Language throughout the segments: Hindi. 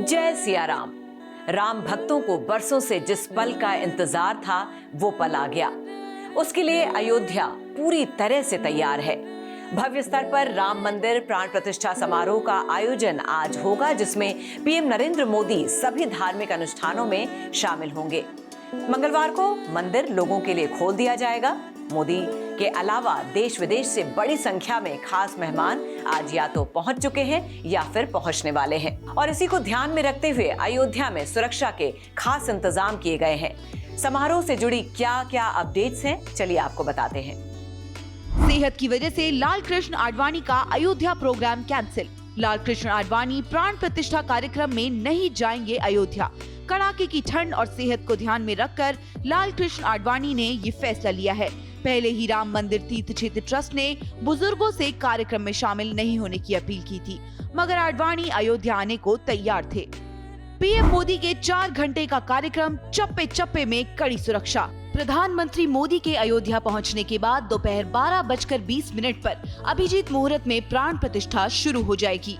जय सिया राम। राम भक्तों को बरसों से जिस पल का इंतजार था वो पल आ गया। उसके लिए अयोध्या पूरी तरह से तैयार है। भव्य स्तर पर राम मंदिर प्राण प्रतिष्ठा समारोह का आयोजन आज होगा, जिसमें पीएम नरेंद्र मोदी सभी धार्मिक अनुष्ठानों में शामिल होंगे। मंगलवार को मंदिर लोगों के लिए खोल दिया जाएगा। मोदी के अलावा देश विदेश से बड़ी संख्या में खास मेहमान आज या तो पहुंच चुके हैं या फिर पहुंचने वाले हैं, और इसी को ध्यान में रखते हुए अयोध्या में सुरक्षा के खास इंतजाम किए गए हैं। समारोह से जुड़ी क्या क्या अपडेट्स हैं, चलिए आपको बताते हैं। सेहत की वजह से लाल कृष्ण आडवाणी का अयोध्या प्रोग्राम कैंसिल। लाल कृष्ण आडवाणी प्राण प्रतिष्ठा कार्यक्रम में नहीं जाएंगे अयोध्या। कड़ाके की ठंड और सेहत को ध्यान में रखकर लाल कृष्ण आडवाणी ने ये फैसला लिया है। पहले ही राम मंदिर तीर्थ क्षेत्र ट्रस्ट ने बुजुर्गों से कार्यक्रम में शामिल नहीं होने की अपील की थी, मगर आडवाणी अयोध्या आने को तैयार थे। पीएम मोदी के 4 घंटे का कार्यक्रम, चप्पे चप्पे में कड़ी सुरक्षा। प्रधानमंत्री मोदी के अयोध्या पहुंचने के बाद दोपहर 12:20 पर अभिजीत मुहूर्त में प्राण प्रतिष्ठा शुरू हो जाएगी।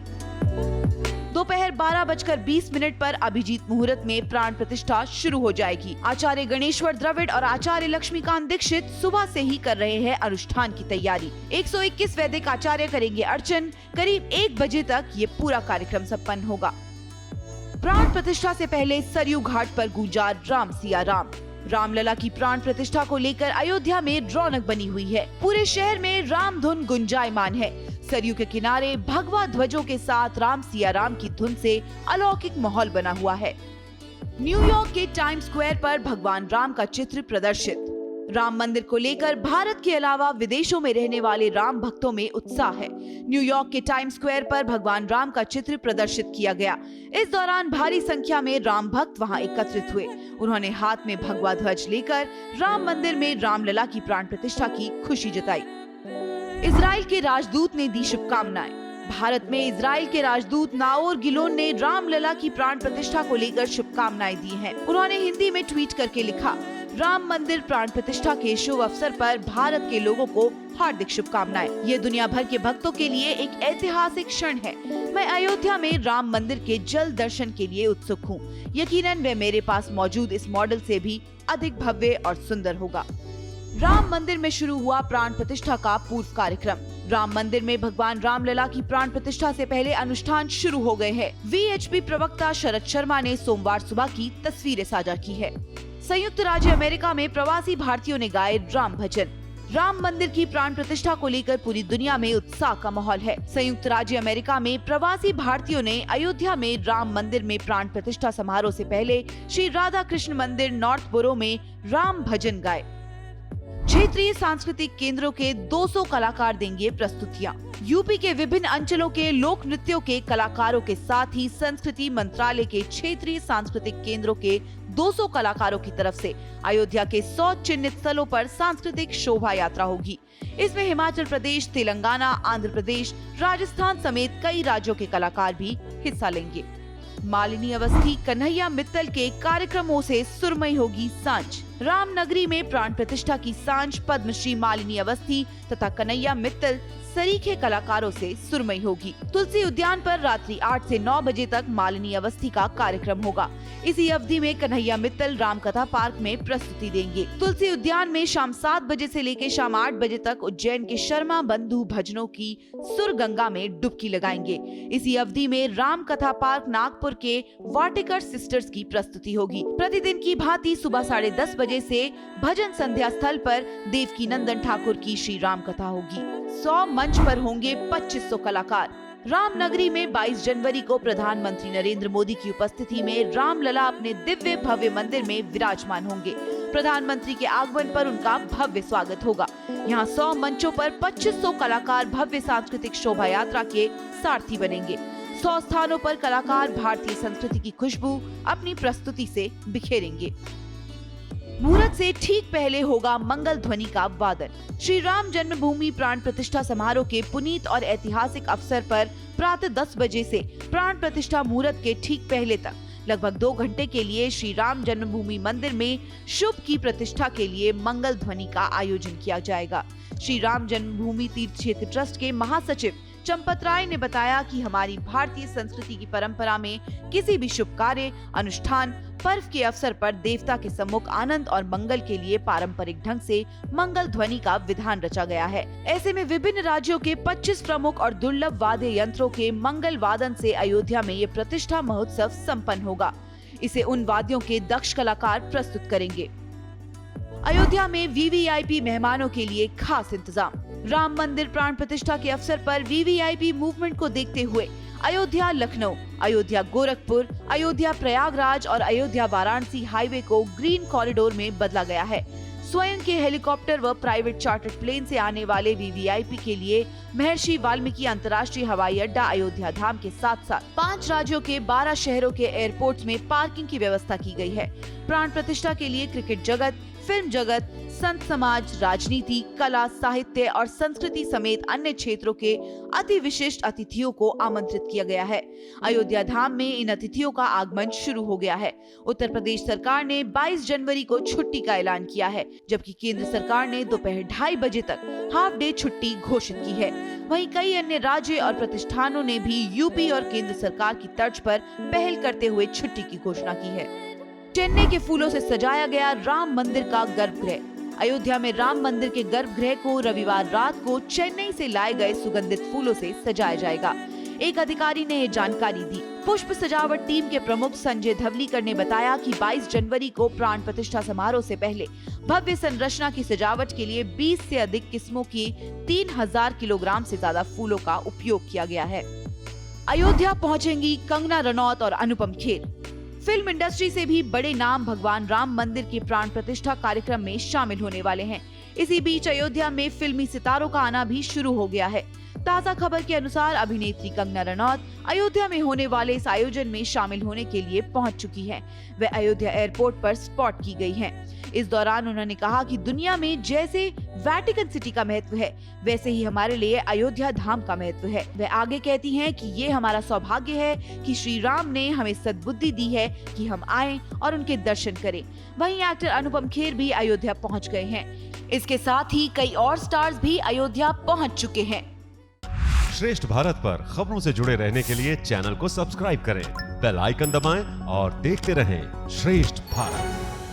दोपहर 12:20 पर अभिजीत मुहूर्त में प्राण प्रतिष्ठा शुरू हो जाएगी। आचार्य गणेश्वर द्रविड़ और आचार्य लक्ष्मीकांत दीक्षित सुबह से ही कर रहे हैं अनुष्ठान की तैयारी। 121 वैदिक आचार्य करेंगे अर्चन। करीब 1 बजे तक ये पूरा कार्यक्रम संपन्न होगा। प्राण प्रतिष्ठा से पहले सरयू घाट पर गूंजा राम सिया राम। रामलला की प्राण प्रतिष्ठा को लेकर अयोध्या में रौनक बनी हुई है। पूरे शहर में राम धुन गुंजायमान है। सरयू के किनारे भगवा ध्वजों के साथ राम सिया राम की धुन से अलौकिक माहौल बना हुआ है। न्यूयॉर्क के टाइम स्क्वायर पर भगवान राम का चित्र प्रदर्शित। राम मंदिर को लेकर भारत के अलावा विदेशों में रहने वाले राम भक्तों में उत्साह है। न्यूयॉर्क के टाइम स्क्वायर पर भगवान राम का चित्र प्रदर्शित किया गया। इस दौरान भारी संख्या में राम भक्त वहां एकत्रित हुए। उन्होंने हाथ में भगवा ध्वज लेकर राम मंदिर में रामलला की प्राण प्रतिष्ठा की खुशी जताई। इजराइल के राजदूत ने दी शुभकामनाएं। भारत में इजराइल के राजदूत नाओर गिलोन ने रामलला की प्राण प्रतिष्ठा को लेकर शुभकामनाएं दी हैं। उन्होंने हिंदी में ट्वीट करके लिखा, राम मंदिर प्राण प्रतिष्ठा के शुभ अवसर पर भारत के लोगों को हार्दिक शुभकामनाएं। ये दुनिया भर के भक्तों के लिए एक ऐतिहासिक क्षण है। मैं अयोध्या में राम मंदिर के जल्द दर्शन के लिए उत्सुक हूँ। यकीनन वह मेरे पास मौजूद इस मॉडल से भी अधिक भव्य और सुंदर होगा। राम मंदिर में शुरू हुआ प्राण प्रतिष्ठा का पूर्व कार्यक्रम। राम मंदिर में भगवान रामलला की प्राण प्रतिष्ठा से पहले अनुष्ठान शुरू हो गए हैं। वीएचपी प्रवक्ता शरद शर्मा ने सोमवार सुबह की तस्वीरें साझा की है। संयुक्त राज्य अमेरिका में प्रवासी भारतीयों ने गाए राम भजन। राम मंदिर की प्राण प्रतिष्ठा को लेकर पूरी दुनिया में उत्साह का माहौल है। संयुक्त राज्य अमेरिका में प्रवासी भारतीयों ने अयोध्या में राम मंदिर में प्राण प्रतिष्ठा समारोह से पहले श्री राधा कृष्ण मंदिर नॉर्थबोरो में राम भजन गाए। क्षेत्रीय सांस्कृतिक केंद्रों के 200 कलाकार देंगे प्रस्तुतियां। यूपी के विभिन्न अंचलों के लोक नृत्यों के कलाकारों के साथ ही संस्कृति मंत्रालय के क्षेत्रीय सांस्कृतिक केंद्रों के 200 कलाकारों की तरफ से अयोध्या के 100 चिन्हित स्थलों पर सांस्कृतिक शोभा यात्रा होगी। इसमें हिमाचल प्रदेश, तेलंगाना, आंध्र प्रदेश, राजस्थान समेत कई राज्यों के कलाकार भी हिस्सा लेंगे। मालिनी अवस्थी, कन्हैया मित्तल के कार्यक्रमों से सुरमई होगी सांझ। रामनगरी में प्राण प्रतिष्ठा की सांझ पद्मश्री मालिनी अवस्थी तथा कन्हैया मित्तल सरीखे कलाकारों से सुरमई होगी। तुलसी उद्यान पर रात्रि 8 से 9 बजे तक मालिनी अवस्थी का कार्यक्रम होगा। इसी अवधि में कन्हैया मित्तल रामकथा पार्क में प्रस्तुति देंगे। तुलसी उद्यान में शाम 7 बजे से लेकर शाम 8 बजे तक उज्जैन के शर्मा बंधु भजनों की सुर गंगा में डुबकी लगाएंगे। इसी अवधि में रामकथा पार्क नागपुर के वाटिकर सिस्टर्स की प्रस्तुति होगी। प्रतिदिन की भांति सुबह 10:30 बजे से भजन संध्या स्थल पर देवकी नंदन ठाकुर की श्री राम कथा होगी। 100 मंच पर होंगे 2500 कलाकार। रामनगरी में 22 जनवरी को प्रधानमंत्री नरेंद्र मोदी की उपस्थिति में रामलला अपने दिव्य भव्य मंदिर में विराजमान होंगे। प्रधानमंत्री के आगमन पर उनका भव्य स्वागत होगा। यहाँ 100 मंचों पर 2500 कलाकार भव्य सांस्कृतिक शोभा यात्रा के सारथी बनेंगे। 100 स्थानों पर कलाकार भारतीय संस्कृति की खुशबू अपनी प्रस्तुति से बिखेरेंगे। मुहूर्त से ठीक पहले होगा मंगल ध्वनि का वादन। श्री राम जन्मभूमि प्राण प्रतिष्ठा समारोह के पुनीत और ऐतिहासिक अवसर पर प्रातः 10 बजे से प्राण प्रतिष्ठा मुहूर्त के ठीक पहले तक लगभग 2 घंटे के लिए श्री राम जन्मभूमि मंदिर में शुभ की प्रतिष्ठा के लिए मंगल ध्वनि का आयोजन किया जाएगा। श्री राम जन्मभूमि तीर्थ क्षेत्र ट्रस्ट के महासचिव चंपत राय ने बताया कि हमारी भारतीय संस्कृति की परंपरा में किसी भी शुभ कार्य, अनुष्ठान, पर्व के अवसर पर देवता के सम्मुख आनंद और मंगल के लिए पारंपरिक ढंग से मंगल ध्वनि का विधान रचा गया है। ऐसे में विभिन्न राज्यों के 25 प्रमुख और दुर्लभ वाद्य यंत्रों के मंगल वादन से अयोध्या में ये प्रतिष्ठा महोत्सव संपन्न होगा। इसे उन वाद्यों के दक्ष कलाकार प्रस्तुत करेंगे। अयोध्या में वीवीआईपी मेहमानों के लिए खास इंतजाम। राम मंदिर प्राण प्रतिष्ठा के अवसर पर वीवीआईपी मूवमेंट को देखते हुए अयोध्या लखनऊ, अयोध्या गोरखपुर, अयोध्या प्रयागराज और अयोध्या वाराणसी हाईवे को ग्रीन कॉरिडोर में बदला गया है। स्वयं के हेलीकॉप्टर व प्राइवेट चार्टर्ड प्लेन से आने वाले वीवीआईपी के लिए महर्षि वाल्मीकि अंतर्राष्ट्रीय हवाई अड्डा अयोध्या धाम के साथ साथ 5 राज्यों के 12 शहरों के एयरपोर्ट्स में पार्किंग की व्यवस्था की गई है। प्राण प्रतिष्ठा के लिए क्रिकेट जगत, फिल्म जगत, संत समाज, राजनीति, कला, साहित्य और संस्कृति समेत अन्य क्षेत्रों के अति विशिष्ट अतिथियों को आमंत्रित किया गया है। अयोध्या धाम में इन अतिथियों का आगमन शुरू हो गया है। उत्तर प्रदेश सरकार ने 22 जनवरी को छुट्टी का ऐलान किया है, जबकि केंद्र सरकार ने दोपहर 2:30 बजे तक हाफ डे छुट्टी घोषित की है। वहीं कई अन्य राज्य और प्रतिष्ठानों ने भी यूपी और केंद्र सरकार की तर्ज पर पहल करते हुए छुट्टी की घोषणा की है। चेन्नई के फूलों से सजाया गया राम मंदिर का गर्भगृह। अयोध्या में राम मंदिर के गर्भगृह को रविवार रात को चेन्नई से लाए गए सुगंधित फूलों से सजाया जाएगा। एक अधिकारी ने ये जानकारी दी। पुष्प सजावट टीम के प्रमुख संजय धवलीकर ने बताया कि 22 जनवरी को प्राण प्रतिष्ठा समारोह से पहले भव्य संरचना की सजावट के लिए 20 से अधिक किस्मों की 3000 किलोग्राम से ज्यादा फूलों का उपयोग किया गया है। अयोध्या पहुंचेंगी कंगना रनौत और अनुपम खेर। फिल्म इंडस्ट्री से भी बड़े नाम भगवान राम मंदिर के प्राण प्रतिष्ठा कार्यक्रम में शामिल होने वाले हैं। इसी बीच अयोध्या में फिल्मी सितारों का आना भी शुरू हो गया है। ताजा खबर के अनुसार अभिनेत्री कंगना रनौत अयोध्या में होने वाले इस आयोजन में शामिल होने के लिए पहुंच चुकी हैं। वे अयोध्या एयरपोर्ट पर स्पॉट की गई हैं। इस दौरान उन्होंने कहा कि दुनिया में जैसे वेटिकन सिटी का महत्व है, वैसे ही हमारे लिए अयोध्या धाम का महत्व है। वे आगे कहती हैं कि ये हमारा सौभाग्य है कि श्री राम ने हमें सद्बुद्धि दी है कि हम आएं और उनके दर्शन करें। वहीं एक्टर अनुपम खेर भी अयोध्या पहुंच गए हैं। इसके साथ ही कई और स्टार्स भी अयोध्या पहुंच चुके हैं। श्रेष्ठ भारत पर खबरों से जुड़े रहने के लिए चैनल को सब्सक्राइब करें, बेल आइकन दबाएं और देखते रहें श्रेष्ठ भारत।